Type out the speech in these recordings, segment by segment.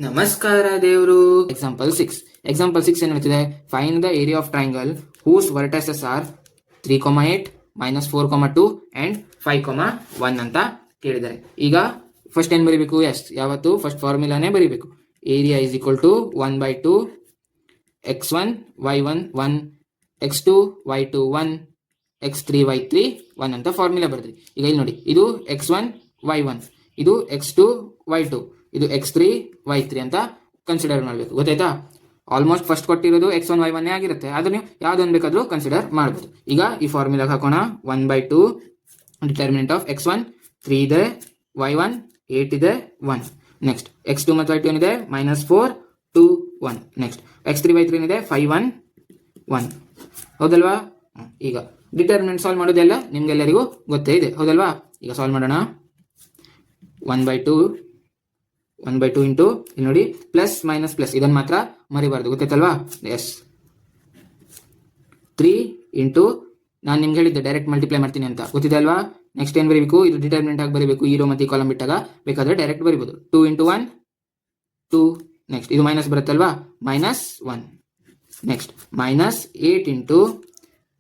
ನಮಸ್ಕಾರ ದೇವರು. ಎಕ್ಸಾಂಪಲ್ 6 ಏನು ಹೇಳ್ತಿದೆ? Find the area of triangle whose vertices are 3,8 -4,2 and 5,1 ಅಂತ ಕೇಳಿದ್ದಾರೆ. ಈಗ ಫಸ್ಟ್ ಏನ್ ಬರೀಬೇಕು? ಯಾವತ್ತು ಫಸ್ಟ್ ಫಾರ್ಮುಲಾನೇ ಬರೀಬೇಕು. Area is equal to 1/2 x1 y1 1 x2 y2 1 x3 y3 1 ಅಂತ ಫಾರ್ಮುಲಾ ಬರೆದ್ರಿ. ಈಗ ಇಲ್ಲಿ ನೋಡಿ, ಇದು x1 y1, ಇದು x2 y2, ಇದು x3 y3 ಅಂತ ಕನ್ಸಿಡರ್ ಮಾಡಬೇಕು. ಗೊತ್ತಾಯ್ತಾ? ಆಲ್ಮೋಸ್ಟ್ ಫಸ್ಟ್ ಕೊಟ್ಟಿರೋದು x1 y1 ಆಗಿರುತ್ತೆ, ಆದ್ರೆ ನೀವು ಯಾವ್ದೊಂದು ಬೇಕಾದ್ರೂ ಕನ್ಸಿಡರ್ ಮಾಡಬಹುದು. ಈಗ ಈ ಫಾರ್ಮುಲಾಗೆ ಹಾಕೋಣ. 1/2 ಡಿಟರ್ಮಿನೆಂಟ್ ಆಫ್ x1 3 ಇದೆ, y1 8 ಇದೆ, 1. ನೆಕ್ಸ್ಟ್ x2 ಮತ್ತು y2 ಏನಿದೆ? -4 2 1. ನೆಕ್ಸ್ಟ್ x3 y3 ಏನಿದೆ? 5 1 1. ಹೌದಲ್ವಾ? ಈಗ ಡಿಟರ್ಮಿನೆಂಟ್ ಸಾಲ್ವ್ ಮಾಡೋದೆಲ್ಲ ನಿಮ್ಗೆಲ್ಲರಿಗೂ ಗೊತ್ತೇ ಇದೆ, ಹೌದಲ್ವಾ? ಈಗ ಸಾಲ್ವ್ ಮಾಡೋಣ. 1/2 ಇಂಟು ಇಲ್ಲಿ ನೋಡಿ ಪ್ಲಸ್ ಮೈನಸ್ ಪ್ಲಸ್, ಇದನ್ನು ಮಾತ್ರ ಮರಿಬಾರ್ದು, ಗೊತ್ತಾಯ್ತಲ್ವಾ? ಎಸ್ 3 ಇಂಟು ನಾನು ನಿಮ್ಗೆ ಹೇಳಿದ್ದೆ ಡೈರೆಕ್ಟ್ ಮಲ್ಟಿಪ್ಲೈ ಮಾಡ್ತೀನಿ ಅಂತ, ಗೊತ್ತಿದೆ ಅಲ್ವಾ? ನೆಕ್ಸ್ಟ್ ಏನು ಬರೀಬೇಕು? ಇದು ಡಿಟರ್ಮಿನೆಂಟ್ ಆಗಿ ಬರೀಬೇಕು. ಈ ರೋ ಮತ್ತು ಈ ಕಾಲಮ್ ಬಿಟ್ಟಾಗ ಬೇಕಾದ್ರೆ ಡೈರೆಕ್ಟ್ ಬರೀಬಹುದು. 2 ಇಂಟು 1 2. ನೆಕ್ಸ್ಟ್ ಇದು ಮೈನಸ್ ಬರುತ್ತಲ್ವಾ? -1. ನೆಕ್ಸ್ಟ್ -8 ಇಂಟು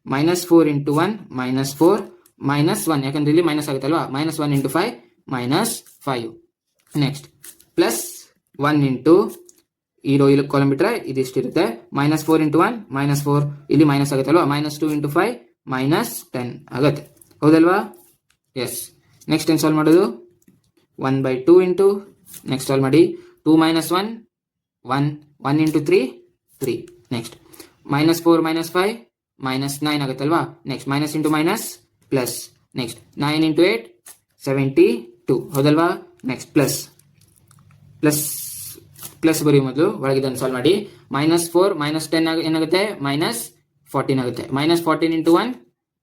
-4 ಇಂಟು 1 -4 -1, ಯಾಕಂದ್ರೆ ಇಲ್ಲಿ ಮೈನಸ್ ಆಗುತ್ತಲ್ವಾ? -1 ಇಂಟು 5 -5. ನೆಕ್ಸ್ಟ್ ಪ್ಲಸ್ 1 ಇಂಟು ಈ ರೋ ಇಲ್ಲಿ ಕಾಲಮ್ ಬಿಟ್ರೆ ಇದಿಷ್ಟಿರುತ್ತೆ. -4 ಇಂಟು 1 -4, ಇಲ್ಲಿ ಮೈನಸ್ ಆಗುತ್ತಲ್ವಾ? -2 ಇಂಟು 5 -10 ಆಗುತ್ತೆ, ಹೌದಲ್ವಾ? ಎಸ್. ನೆಕ್ಸ್ಟ್ ಏನು ಸಾಲ್ವ್ ಮಾಡೋದು? 1/2 ಇಂಟು ನೆಕ್ಸ್ಟ್ ಸಾಲ್ವ್ ಮಾಡಿ. 2 - 1 1 1 ಇಂಟು 3 3. ನೆಕ್ಸ್ಟ್ -4 -5 -9 ಆಗುತ್ತಲ್ವಾ? Next minus into minus plus. Next 9 into 8 72, ಹೌದಲ್ವಾ? ನೆಕ್ಸ್ಟ್ ಪ್ಲಸ್ ಬರೀ ಮೊದಲು ಒಳಗಿದ್ದನ್ನು ಸಾಲ್ವ್ ಮಾಡಿ. -4 -10 ಏನಾಗುತ್ತೆ? -14 ಆಗುತ್ತೆ. -14 ಇಂಟು 1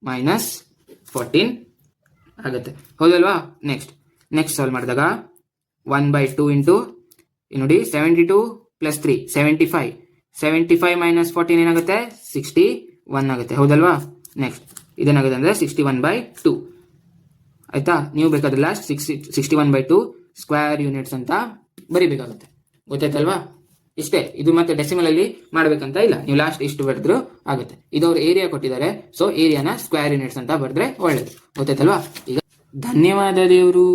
-14 ಆಗುತ್ತೆ, ಹೌದಲ್ವಾ? ನೆಕ್ಸ್ಟ್ ಸಾಲ್ವ್ ಮಾಡಿದಾಗ 1/2 ಇಂಟು ನೋಡಿ 72 + 3 75 -14 ಏನಾಗುತ್ತೆ? 61 ಆಗುತ್ತೆ, ಹೌದಲ್ವಾ? ನೆಕ್ಸ್ಟ್ ಇದೇನಾಗುತ್ತೆ ಅಂದ್ರೆ 61/2 ಆಯ್ತಾ? ನೀವು ಬೇಕಾದ್ರೆ ಲಾಸ್ಟ್ 61/2 ಸ್ಕ್ವೇರ್ ಯೂನಿಟ್ಸ್ ಅಂತ ಬರಿಬೇಕಾಗುತ್ತೆ, ಗೊತ್ತಾಯ್ತಲ್ವಾ? ಇಷ್ಟೇ. ಇದು ಮತ್ತೆ ಡೆಸಿಮಲ್ ಅಲ್ಲಿ ಮಾಡ್ಬೇಕಂತ ಇಲ್ಲ, ನೀವು ಲಾಸ್ಟ್ ಇಷ್ಟು ಬರೆದ್ರು ಆಗುತ್ತೆ. ಇದು ಅವ್ರು ಏರಿಯಾ ಕೊಟ್ಟಿದ್ದಾರೆ, ಸೊ ಏರಿಯಾನ ಸ್ಕ್ವೇರ್ ಯೂನಿಟ್ಸ್ ಅಂತ ಬರೆದ್ರೆ ಒಳ್ಳೇದು, ಗೊತ್ತಾಯ್ತಲ್ವಾ? ಈಗ ಧನ್ಯವಾದ ದೇವರು.